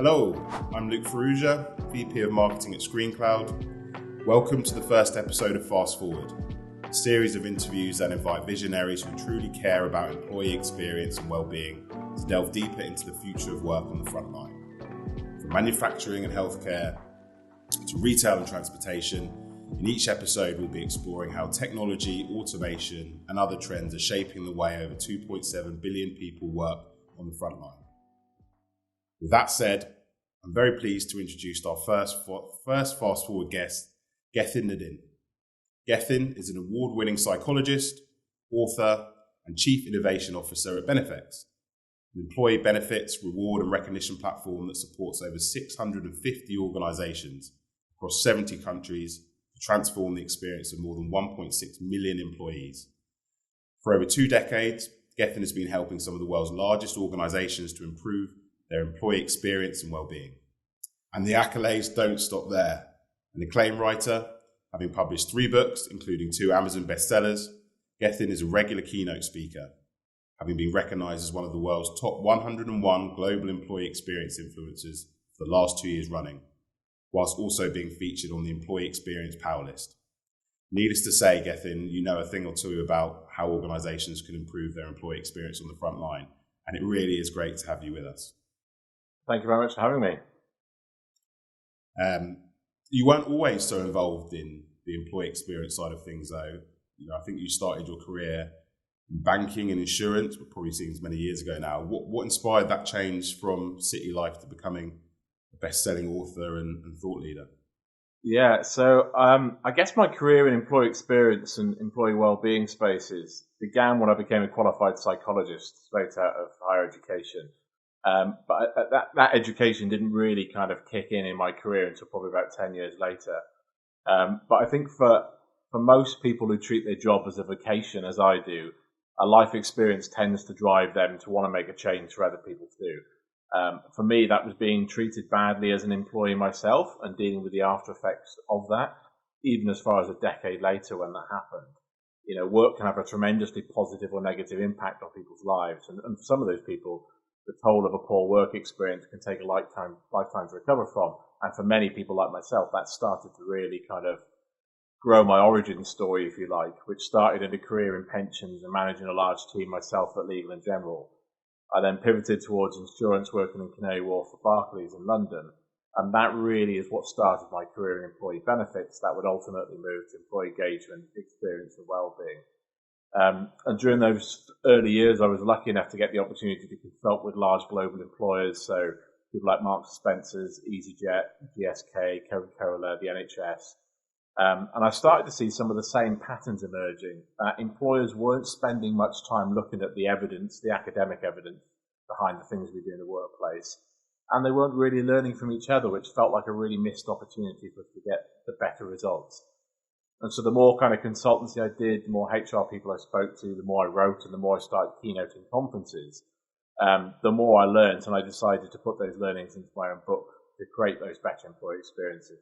Hello, I'm Luke Farrugia, VP of Marketing at ScreenCloud. Welcome to the first episode of Fast Forward, a series of interviews that invite visionaries who truly care about employee experience and well-being to delve deeper into the future of work on the front line. From manufacturing and healthcare to retail and transportation, in each episode we'll be exploring how technology, automation and other trends are shaping the way over 2.7 billion people work on the front line. With that said, I'm very pleased to introduce our first Fast Forward guest, Gethin Nadin. Gethin is an award-winning psychologist, author, and Chief Innovation Officer at Benefex, an employee benefits, reward and recognition platform that supports over 650 organizations across 70 countries to transform the experience of more than 1.6 million employees. For over 2 decades, Gethin has been helping some of the world's largest organizations to improve their employee experience and well-being. And the accolades don't stop there. An acclaimed writer, having published 3 books, including 2 Amazon bestsellers, Gethin is a regular keynote speaker, having been recognized as one of the world's top 101 global employee experience influencers for the last 2 years running, whilst also being featured on the Employee Experience Power List. Needless to say, Gethin, you know a thing or two about how organizations can improve their employee experience on the front line, and it really is great to have you with us. Thank you very much for having me. You weren't always so involved in the employee experience side of things, though. I think you started your career in banking and insurance, but probably seems many years ago now. What inspired that change from city life to becoming a best-selling author and thought leader? Yeah, so I guess my career in employee experience and employee well-being spaces began when I became a qualified psychologist straight out of higher education. But that education didn't really kind of kick in my career until probably about 10 years later. But I think for most people who treat their job as a vocation, as I do, a life experience tends to drive them to want to make a change for other people too. For me, that was being treated badly as an employee myself and dealing with the after effects of that, even as far as a decade later when that happened. You know, work can have a tremendously positive or negative impact on people's lives. And for some of those people, the toll of a poor work experience can take a lifetime to recover from. And for many people like myself, that started to really kind of grow my origin story, if you like, which started in a career in pensions and managing a large team myself at Legal & General. I then pivoted towards insurance, working in Canary Wharf for Barclays in London. And that really is what started my career in employee benefits that would ultimately move to employee engagement, experience and well-being. And during those early years, I was lucky enough to get the opportunity to consult with large global employers, so people like Marks & Spencer's, EasyJet, GSK, Coca-Cola, the NHS. And I started to see some of the same patterns emerging. Employers weren't spending much time looking at the evidence, the academic evidence behind the things we do in the workplace. And they weren't really learning from each other, which felt like a really missed opportunity for us to get the better results. And so the more kind of consultancy I did, the more HR people I spoke to, the more I wrote, and the more I started keynoting conferences, the more I learned, and I decided to put those learnings into my own book to create those better employee experiences.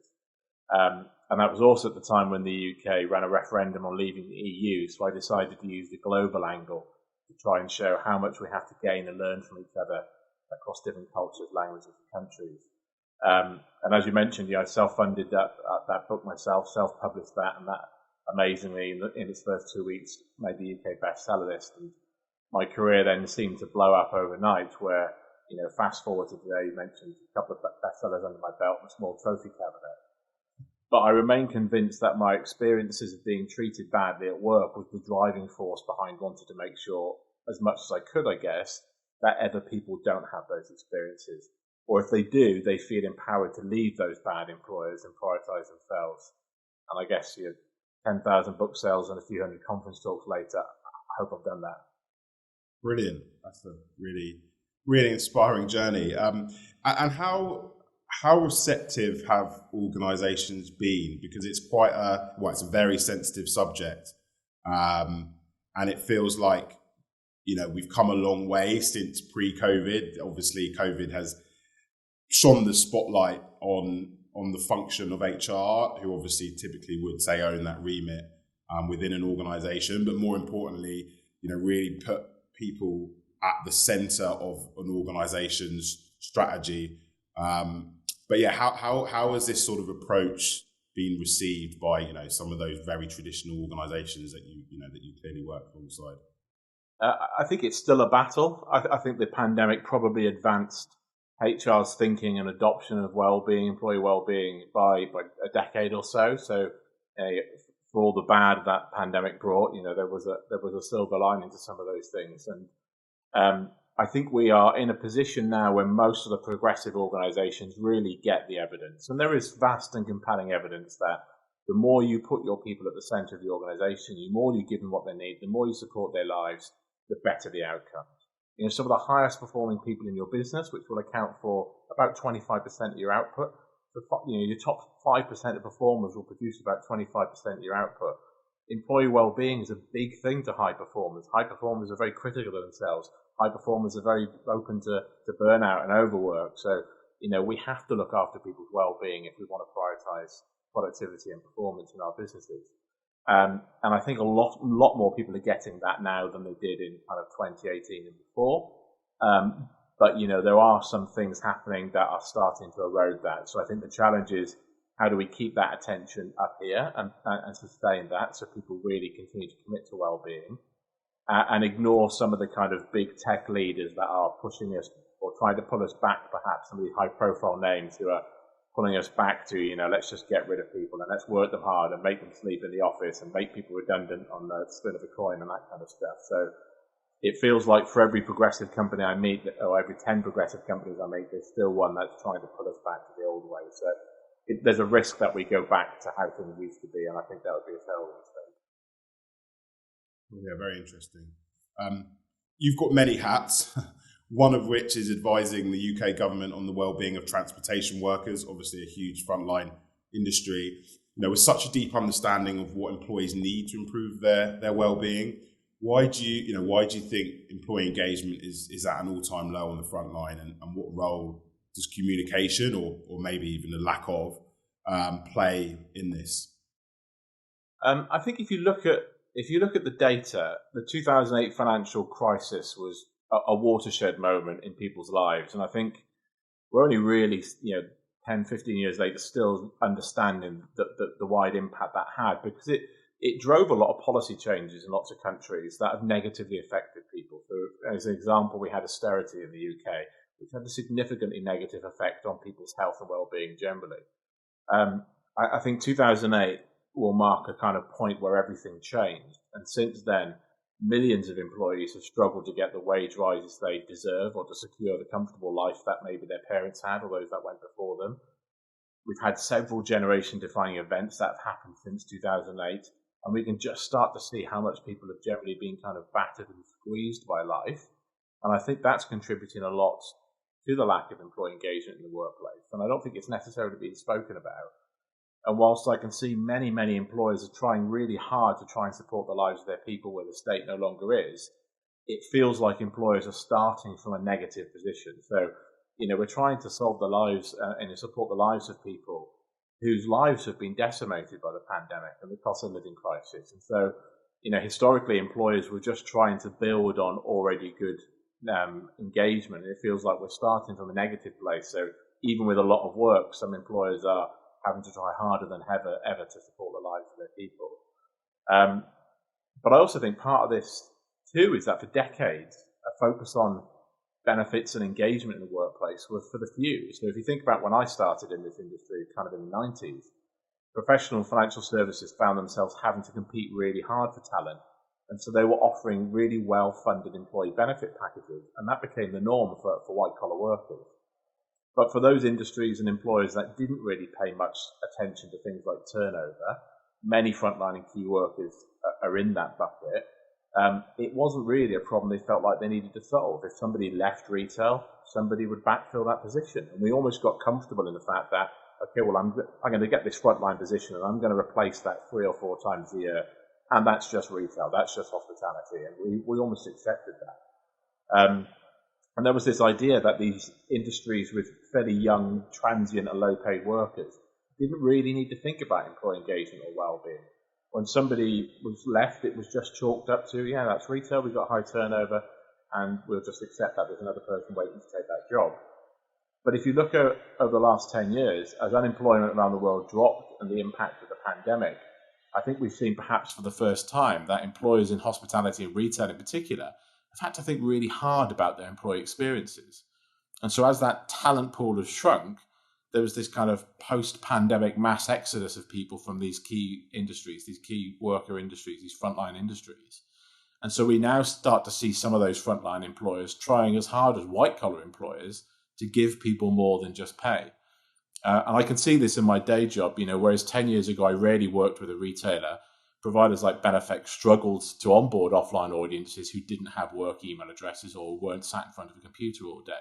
And that was also at the time when the UK ran a referendum on leaving the EU, so I decided to use the global angle to try and show how much we have to gain and learn from each other across different cultures, languages, and countries. And as you mentioned, I self-funded that book myself, self-published that, and that amazingly in its first 2 weeks made the UK bestseller list. And my career then seemed to blow up overnight where, fast forward to today, you mentioned a couple of bestsellers under my belt and a small trophy cabinet. But I remain convinced that my experiences of being treated badly at work was the driving force behind wanting to make sure, as much as I could, I guess, that other people don't have those experiences. Or if they do, they feel empowered to leave those bad employers and prioritize themselves. And I guess 10,000 book sales and a few hundred conference talks later, I hope I've done that. Brilliant. That's a really, really inspiring journey. And how receptive have organizations been? Because it's it's a very sensitive subject. And it feels like, we've come a long way since pre-COVID. Obviously, COVID has shone the spotlight on the function of HR, who obviously typically would say own that remit within an organization, but more importantly, really put people at the center of an organization's strategy But yeah, how has this sort of approach been received by some of those very traditional organisations that you clearly work alongside? I think it's still a battle. I think the pandemic probably advanced HR's thinking and adoption of well-being, employee well-being, by a decade or so. So, for all the bad that pandemic brought, there was a silver lining to some of those things. And I think we are in a position now where most of the progressive organisations really get the evidence, and there is vast and compelling evidence that the more you put your people at the centre of the organisation, the more you give them what they need, the more you support their lives, the better the outcomes. Some of the highest performing people in your business, which will account for about 25% of your output. Your top 5% of performers will produce about 25% of your output. Employee well-being is a big thing to high performers. High performers are very critical of themselves. High performers are very open to burnout and overwork. So, we have to look after people's well-being if we want to prioritise productivity and performance in our businesses. And I think a lot more people are getting that now than they did in kind of 2018 and before. But there are some things happening that are starting to erode that. So I think the challenge is, how do we keep that attention up here and sustain that so people really continue to commit to well-being, and ignore some of the kind of big tech leaders that are pushing us or trying to pull us back, perhaps some of these high-profile names who are pulling us back to, let's just get rid of people and let's work them hard and make them sleep in the office and make people redundant on the spin of a coin and that kind of stuff. So it feels like for every progressive company I meet, or every 10 progressive companies I meet, there's still one that's trying to pull us back to the old way. So there's a risk that we go back to how things used to be, and I think that would be a terrible mistake. Yeah, very interesting. You've got many hats, one of which is advising the UK government on the well-being of transportation workers, obviously a huge frontline industry. With such a deep understanding of what employees need to improve their well-being, why do you think employee engagement is at an all-time low on the front line, and what role does communication or maybe even the lack of play in this? I think if you look at the data, the 2008 financial crisis was a watershed moment in people's lives, and I think we're only really 10, 15 years later still understanding the wide impact that had, because it drove a lot of policy changes in lots of countries that have negatively affected people. So, as an example, we had austerity in the UK, which had a significantly negative effect on people's health and well-being generally. I think 2008 will mark a kind of point where everything changed, and since then, millions of employees have struggled to get the wage rises they deserve or to secure the comfortable life that maybe their parents had or those that went before them. We've had several generation-defining events that have happened since 2008, and we can just start to see how much people have generally been kind of battered and squeezed by life. And I think that's contributing a lot to the lack of employee engagement in the workplace. And I don't think it's necessarily being spoken about. And whilst I can see many, many employers are trying really hard to try and support the lives of their people where the state no longer is, it feels like employers are starting from a negative position. So, we're trying to solve the lives and support the lives of people whose lives have been decimated by the pandemic and the cost of living crisis. And so, historically, employers were just trying to build on already good engagement. It feels like we're starting from a negative place. So even with a lot of work, some employers are having to try harder than ever to support the lives of their people. But I also think part of this too is that for decades, a focus on benefits and engagement in the workplace was for the few. So if you think about when I started in this industry, kind of in the 90s, professional financial services found themselves having to compete really hard for talent. And so they were offering really well-funded employee benefit packages, and that became the norm for white-collar workers. But for those industries and employers that didn't really pay much attention to things like turnover, many frontline and key workers are in that bucket. It wasn't really a problem they felt like they needed to solve. If somebody left retail, somebody would backfill that position. And we almost got comfortable in the fact that, okay, well, I'm going to get this frontline position and I'm going to replace that 3 or 4 times a year. And that's just retail. That's just hospitality. And we almost accepted that. And there was this idea that these industries with fairly young, transient and low-paid workers didn't really need to think about employee engagement or well-being. When somebody was left, it was just chalked up to, yeah, that's retail, we've got high turnover, and we'll just accept that there's another person waiting to take that job. But if you look at over the last 10 years, as unemployment around the world dropped and the impact of the pandemic, I think we've seen perhaps for the first time that employers in hospitality and retail in particular have had to think really hard about their employee experiences. And so as that talent pool has shrunk, there was this kind of post-pandemic mass exodus of people from these key industries, these key worker industries, these frontline industries. And so we now start to see some of those frontline employers trying as hard as white-collar employers to give people more than just pay. And I can see this in my day job, whereas 10 years ago, I rarely worked with a retailer. Providers like Benefex struggled to onboard offline audiences who didn't have work email addresses or weren't sat in front of a computer all day.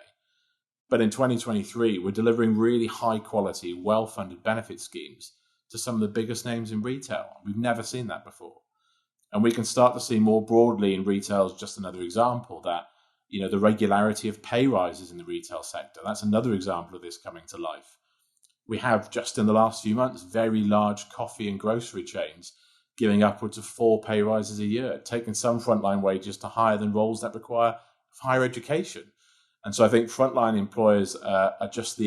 But in 2023, we're delivering really high quality, well-funded benefit schemes to some of the biggest names in retail. We've never seen that before. And we can start to see more broadly in retail, as just another example, that the regularity of pay rises in the retail sector. That's another example of this coming to life. We have, just in the last few months, very large coffee and grocery chains giving upwards of 4 pay rises a year, taking some frontline wages to higher than roles that require higher education. And so I think frontline employers are just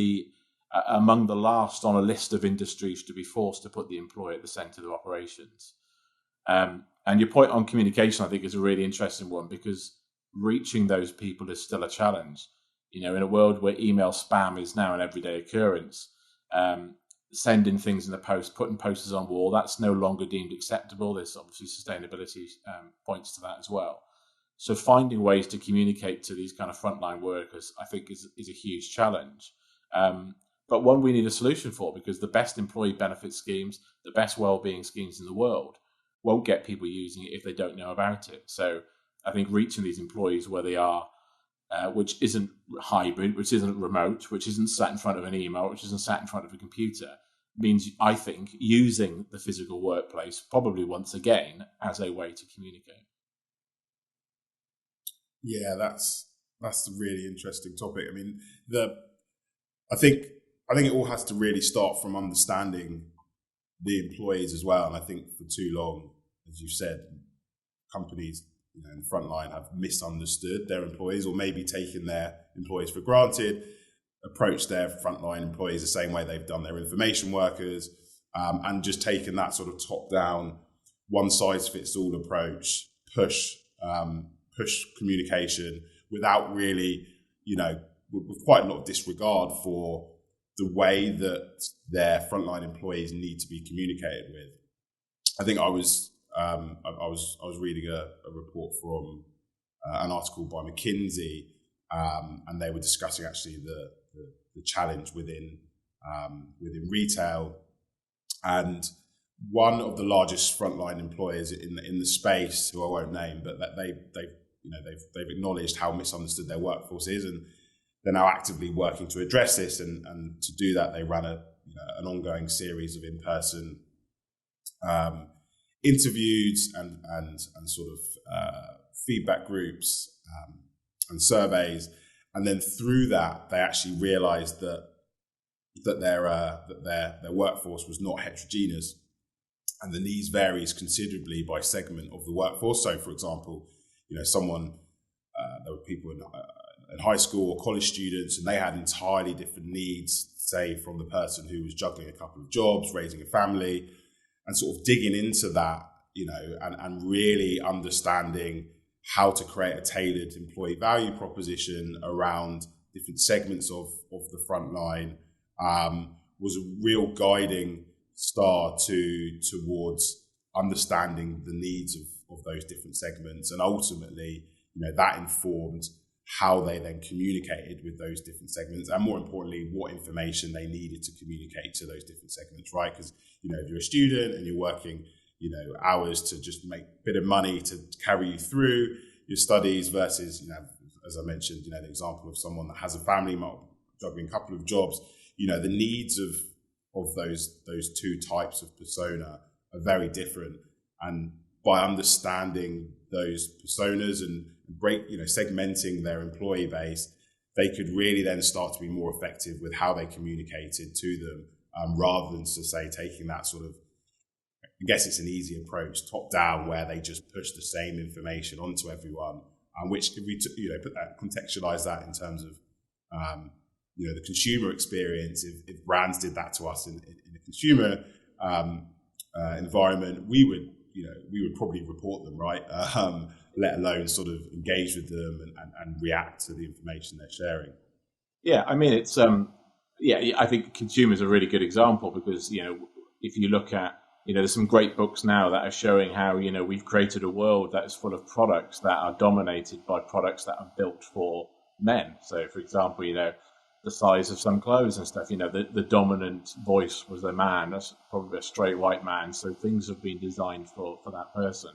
among the last on a list of industries to be forced to put the employee at the centre of operations. And your point on communication, I think, is a really interesting one, because reaching those people is still a challenge. In a world where email spam is now an everyday occurrence, sending things in the post, putting posters on wall, that's no longer deemed acceptable. There's obviously sustainability points to that as well. So finding ways to communicate to these kind of frontline workers, I think, is a huge challenge. But one we need a solution for, because the best employee benefit schemes, the best well-being schemes in the world won't get people using it if they don't know about it. So I think reaching these employees where they are, which isn't hybrid, which isn't remote, which isn't sat in front of an email, which isn't sat in front of a computer, means, I think, using the physical workplace probably once again as a way to communicate. Yeah, that's a really interesting topic. I mean, I think it all has to really start from understanding the employees as well. And I think for too long, as you said, companies in the front line have misunderstood their employees, or maybe taken their employees for granted, approached their frontline employees the same way they've done their information workers, and just taken that sort of top-down, one-size-fits-all approach, push communication without really, with quite a lot of disregard for the way that their frontline employees need to be communicated with. I think I was reading a report from an article by McKinsey, and they were discussing actually the challenge within retail, and one of the largest frontline employers in the space, who I won't name, but that they've acknowledged how misunderstood their workforce is, and they're now actively working to address this. And to do that, they ran an ongoing series of in-person interviews and sort of feedback groups and surveys, and then through that, they actually realised that their workforce was not heterogeneous, and the needs varies considerably by segment of the workforce. So, for example, there were people in high school or college students, and they had entirely different needs, say, from the person who was juggling a couple of jobs, raising a family, and sort of digging into that, and really understanding how to create a tailored employee value proposition around different segments of the front line, was a real guiding star towards understanding the needs of those different segments. And ultimately, that informed how they then communicated with those different segments, and more importantly, what information they needed to communicate to those different segments, right? Because, if you're a student and you're working, hours to just make a bit of money to carry you through your studies versus, as I mentioned, the example of someone that has a family, juggling a couple of jobs, the needs of those two types of persona are very different. And by understanding those personas and segmenting their employee base, they could really then start to be more effective with how they communicated to them, rather than, to say, taking that sort of, I guess it's an easy approach, top down, where they just push the same information onto everyone, which could be, contextualize that in terms of the consumer experience, if brands did that to us in a consumer environment, we would probably report them, right? Let alone sort of engage with them and react to the information they're sharing. Yeah, I mean, it's I think consumers are a really good example because if you look at there's some great books now that are showing how we've created a world that is full of products that are dominated by products that are built for men. So, for example, the size of some clothes and stuff. The dominant voice was a man. That's probably a straight white man. So things have been designed for that person.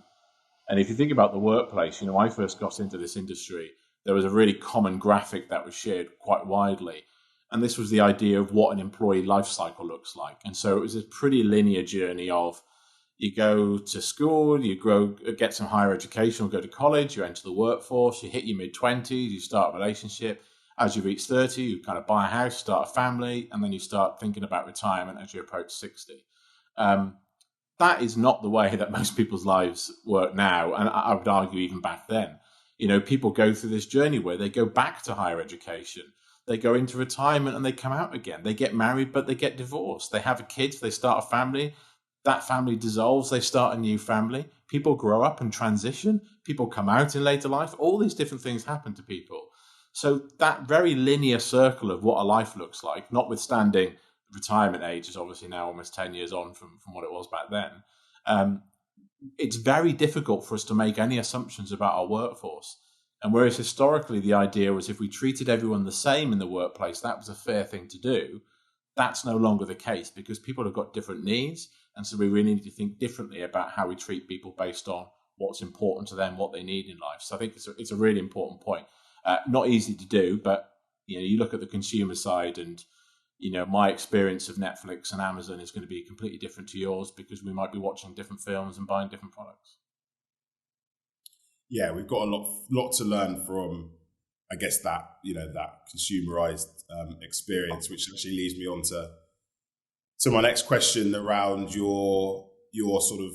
And if you think about the workplace, when I first got into this industry, there was a really common graphic that was shared quite widely. And this was the idea of what an employee life cycle looks like. And so it was a pretty linear journey of you go to school, you get some higher education, or go to college, you enter the workforce, you hit your mid-20s, you start a relationship. As you reach 30, you kind of buy a house, start a family, and then you start thinking about retirement as you approach 60. That is not the way that most people's lives work now. And I would argue even back then. People go through this journey where they go back to higher education. They go into retirement and they come out again. They get married, but they get divorced. They have kids, they start a family. That family dissolves, they start a new family. People grow up and transition. People come out in later life. All these different things happen to people. So that very linear circle of what a life looks like, notwithstanding retirement age is obviously now almost 10 years on from what it was back then, it's very difficult for us to make any assumptions about our workforce. And whereas historically the idea was if we treated everyone the same in the workplace, that was a fair thing to do, that's no longer the case because people have got different needs. And so we really need to think differently about how we treat people based on what's important to them, what they need in life. So I think it's a really important point. Not easy to do, but you look at the consumer side and my experience of Netflix and Amazon is going to be completely different to yours because we might be watching different films and buying different products. Yeah, we've got a lot to learn from, I guess, that consumerized experience, which actually leads me on to my next question around your sort of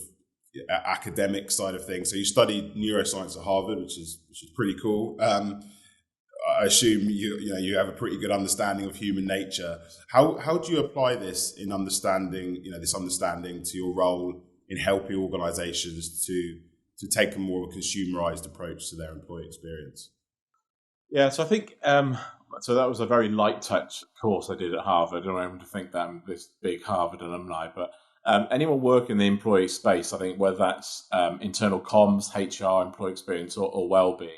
academic side of things. So you studied neuroscience at Harvard, which is pretty cool. I assume you have a pretty good understanding of human nature. How do you apply this in understanding to your role in helping organizations to take a more consumerized approach to their employee experience? Yeah, so I think so that was a very light touch course I did at Harvard. I don't want to think that I'm this big Harvard alumni, but anyone working in the employee space, I think whether that's internal comms, HR, employee experience, or well-being,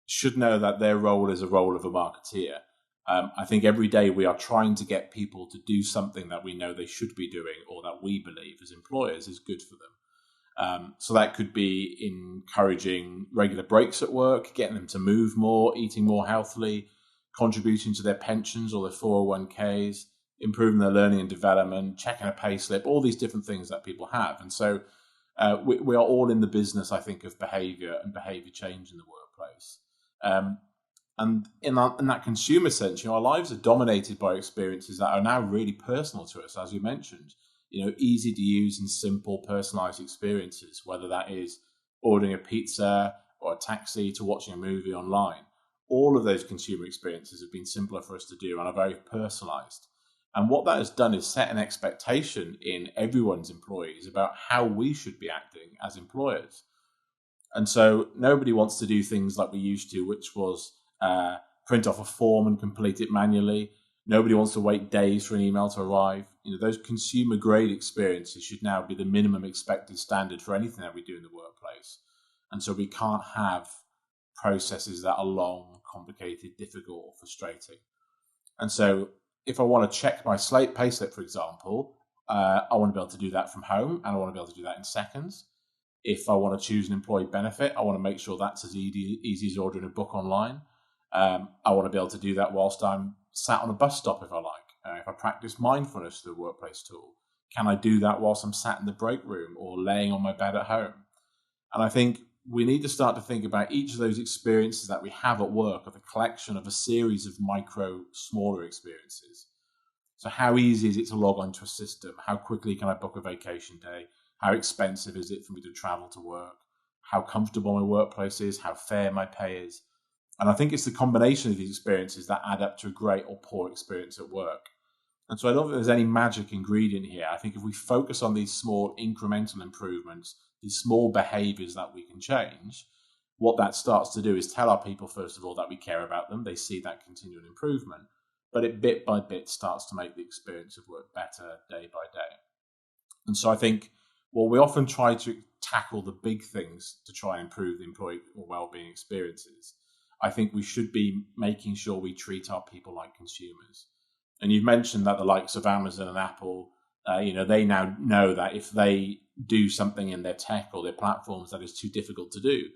should know that their role is a role of a marketeer. I think every day we are trying to get people to do something that we know they should be doing or that we believe as employers is good for them. So that could be encouraging regular breaks at work, getting them to move more, eating more healthily, contributing to their pensions or their 401ks, improving their learning and development, checking a pay slip, all these different things that people have. And so we are all in the business, I think, of behavior and behavior change in the workplace. And in that consumer sense, our lives are dominated by experiences that are now really personal to us, as you mentioned. Easy to use and simple personalized experiences, whether that is ordering a pizza or a taxi to watching a movie online. All of those consumer experiences have been simpler for us to do and are very personalized. And what that has done is set an expectation in everyone's employees about how we should be acting as employers. And so nobody wants to do things like we used to, which was print off a form and complete it manually. Nobody wants to wait days for an email to arrive. Those consumer grade experiences should now be the minimum expected standard for anything that we do in the workplace. And so we can't have processes that are long, complicated, difficult, or frustrating. And so if I want to check my payslip, for example, I want to be able to do that from home, and I want to be able to do that in seconds. If I want to choose an employee benefit, I want to make sure that's as easy as ordering a book online. I want to be able to do that whilst I'm sat on a bus stop if I like. If I practice mindfulness through a workplace tool, can I do that whilst I'm sat in the break room or laying on my bed at home? And I think we need to start to think about each of those experiences that we have at work as a collection of a series of smaller experiences. So how easy is it to log onto a system? How quickly can I book a vacation day? How expensive is it for me to travel to work? How comfortable my workplace is? How fair my pay is? And I think it's the combination of these experiences that add up to a great or poor experience at work. And so I don't think there's any magic ingredient here. I think if we focus on these small incremental improvements, these small behaviors that we can change, what that starts to do is tell our people, first of all, that we care about them. They see that continual improvement, but it bit by bit starts to make the experience of work better day by day. And so I think, well, we often try to tackle the big things to try and improve the employee or well-being experiences. I think we should be making sure we treat our people like consumers. And you've mentioned that the likes of Amazon and Apple, they now know that if they do something in their tech or their platforms that is too difficult to do,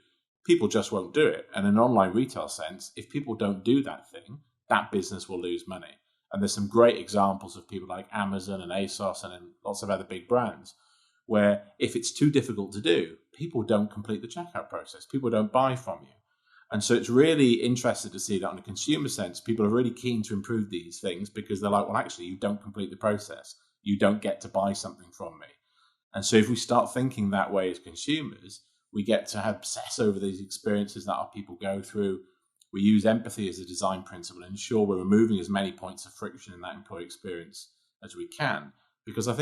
people just won't do it. And in an online retail sense, if people don't do that thing, that business will lose money. And there's some great examples of people like Amazon and ASOS and lots of other big brands, where if it's too difficult to do, people don't complete the checkout process. People don't buy from you. And so it's really interesting to see that on a consumer sense, people are really keen to improve these things because they're like, well, actually, you don't complete the process. You don't get to buy something from me. And so if we start thinking that way as consumers, we get to obsess over these experiences that our people go through. We use empathy as a design principle and ensure we're removing as many points of friction in that employee experience as we can. Because I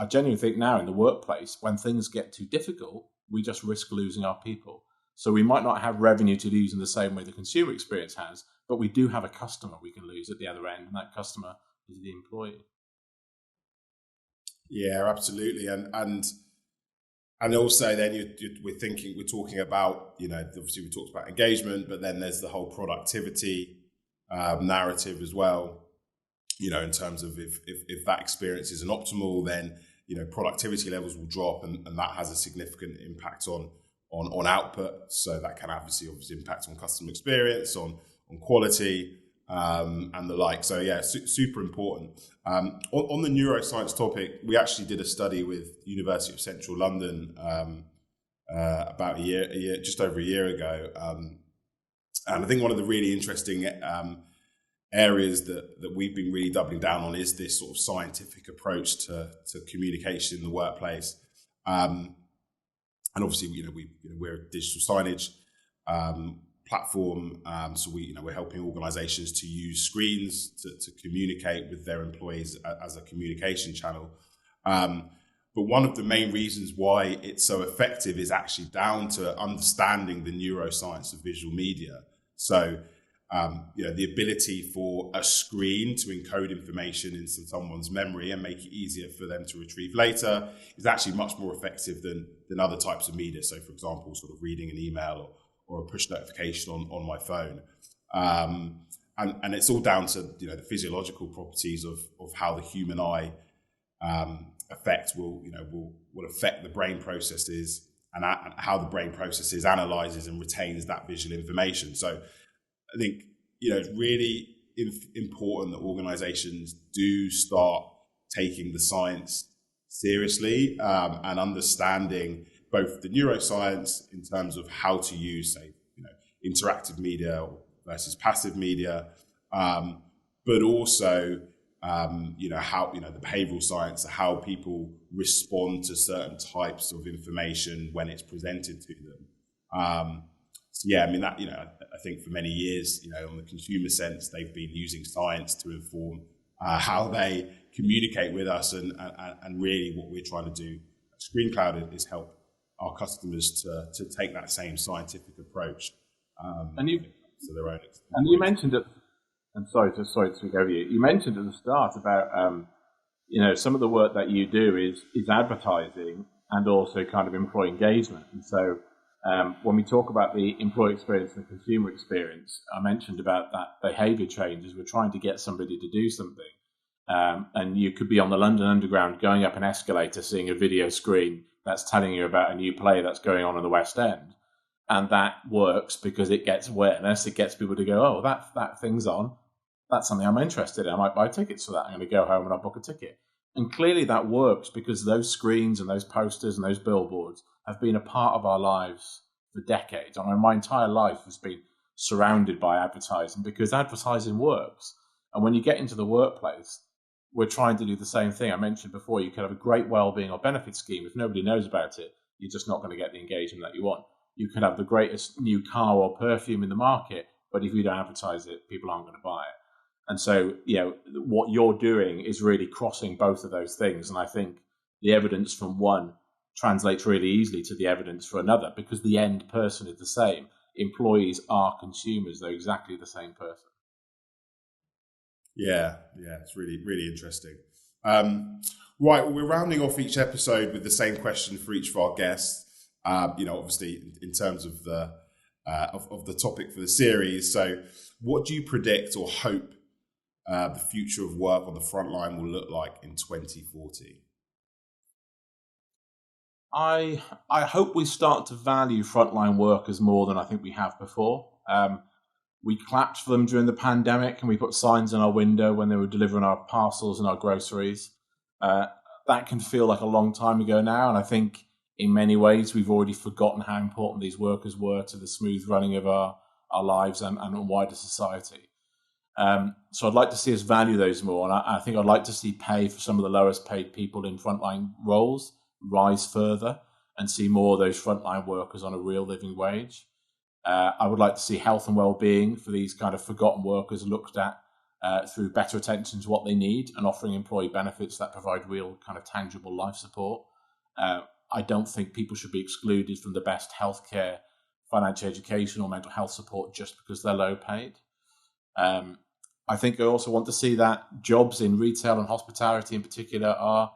genuinely think now in the workplace, when things get too difficult, we just risk losing our people. So we might not have revenue to lose in the same way the consumer experience has, but we do have a customer we can lose at the other end, and that customer is the employee. Yeah, absolutely. And also then we're talking about, obviously we talked about engagement, but then there's the whole productivity narrative as well, in terms of if that experience isn't optimal, then, productivity levels will drop and that has a significant impact on output. So that can obviously impact on customer experience, on quality, and the like. So yeah, super important. On the neuroscience topic, we actually did a study with University of Central London about just over a year ago. And I think one of the really interesting areas that we've been really doubling down on is this sort of scientific approach to communication in the workplace. And obviously, we're a digital signage platform, so we're helping organisations to use screens to communicate with their employees as a communication channel. But one of the main reasons why it's so effective is actually down to understanding the neuroscience of visual media. So, the ability for a screen to encode information into someone's memory and make it easier for them to retrieve later is actually much more effective than other types of media. So, for example, sort of reading an email or a push notification on my phone. And it's all down to, the physiological properties of how the human eye effect will affect the brain processes and how the brain processes, analyzes and retains that visual information. So I think, it's really important that organizations do start taking the science seriously and understanding both the neuroscience in terms of how to use, say, interactive media versus passive media, but also, how, the behavioral science, how people respond to certain types of information when it's presented to them. So yeah, I think for many years, on the consumer sense, they've been using science to inform how they communicate with us, and really what we're trying to do at ScreenCloud is help our customers to take that same scientific approach to their own experience. And you mentioned it. I'm sorry to speak over you. You mentioned at the start about some of the work that you do is advertising and also kind of employee engagement, and so. When we talk about the employee experience and the consumer experience, I mentioned about that behaviour change as we're trying to get somebody to do something. And you could be on the London Underground going up an escalator, seeing a video screen that's telling you about a new play that's going on in the West End. And that works because it gets awareness, it gets people to go, oh, that thing's on. That's something I'm interested in. I might buy tickets for that. I'm going to go home and I'll book a ticket. And clearly that works because those screens and those posters and those billboards have been a part of our lives for decades. My entire life has been surrounded by advertising because advertising works. And when you get into the workplace, we're trying to do the same thing. I mentioned before, you could have a great well-being or benefit scheme. If nobody knows about it, you're just not going to get the engagement that you want. You could have the greatest new car or perfume in the market, but if you don't advertise it, people aren't going to buy it. And so, what you're doing is really crossing both of those things. And I think the evidence from one translates really easily to the evidence for another, because the end person is the same. Employees are consumers. They're exactly the same person. Yeah, it's really, really interesting. Right, well, we're rounding off each episode with the same question for each of our guests. Obviously, in terms of the topic for the series. So, what do you predict or hope the future of work on the front line will look like in 2040? I hope we start to value frontline workers more than I think we have before. We clapped for them during the pandemic, and we put signs in our window when they were delivering our parcels and our groceries. That can feel like a long time ago now, and I think in many ways we've already forgotten how important these workers were to the smooth running of our lives and wider society. So I'd like to see us value those more, and I think I'd like to see pay for some of the lowest paid people in frontline roles rise further and see more of those frontline workers on a real living wage. I would like to see health and well-being for these kind of forgotten workers looked at through better attention to what they need and offering employee benefits that provide real kind of tangible life support. I don't think people should be excluded from the best healthcare, financial education or mental health support just because they're low paid. I think I also want to see that jobs in retail and hospitality in particular are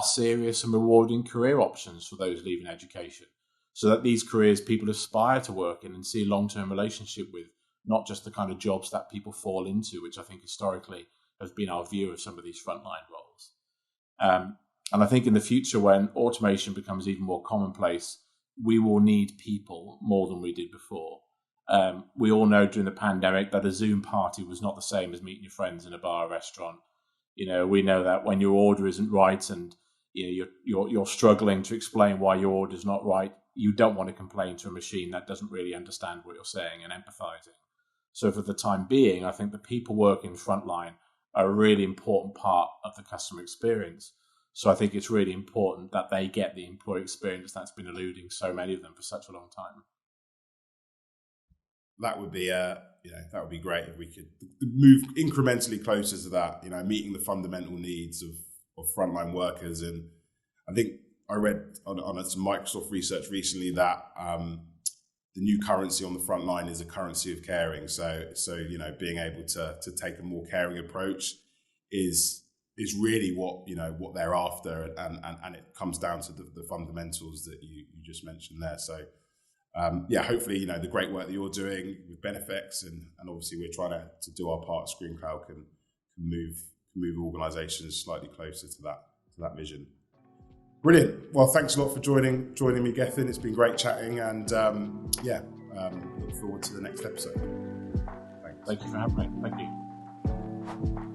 serious and rewarding career options for those leaving education, so that these careers people aspire to work in and see a long-term relationship with, not just the kind of jobs that people fall into, which I think historically has been our view of some of these frontline roles. And I think in the future, when automation becomes even more commonplace, we will need people more than we did before. We all know during the pandemic that a Zoom party was not the same as meeting your friends in a bar or restaurant. We know that when your order isn't right and you're struggling to explain why your order is not right, you don't want to complain to a machine that doesn't really understand what you're saying and empathizing. So for the time being, I think the people working frontline are a really important part of the customer experience. So I think it's really important that they get the employee experience that's been eluding so many of them for such a long time. That would be that would be great if we could move incrementally closer to that, meeting the fundamental needs of frontline workers. And I think I read on some Microsoft research recently that the new currency on the front line is a currency of caring. So being able to take a more caring approach is really what they're after, and it comes down to the fundamentals that you just mentioned there. So hopefully the great work that you're doing with Benefex and obviously we're trying to do our part. ScreenCloud can move organisations slightly closer to that vision. Brilliant. Well, thanks a lot for joining me, Gethin. It's been great chatting, and look forward to the next episode. Thanks. Thank you for having me. Thank you.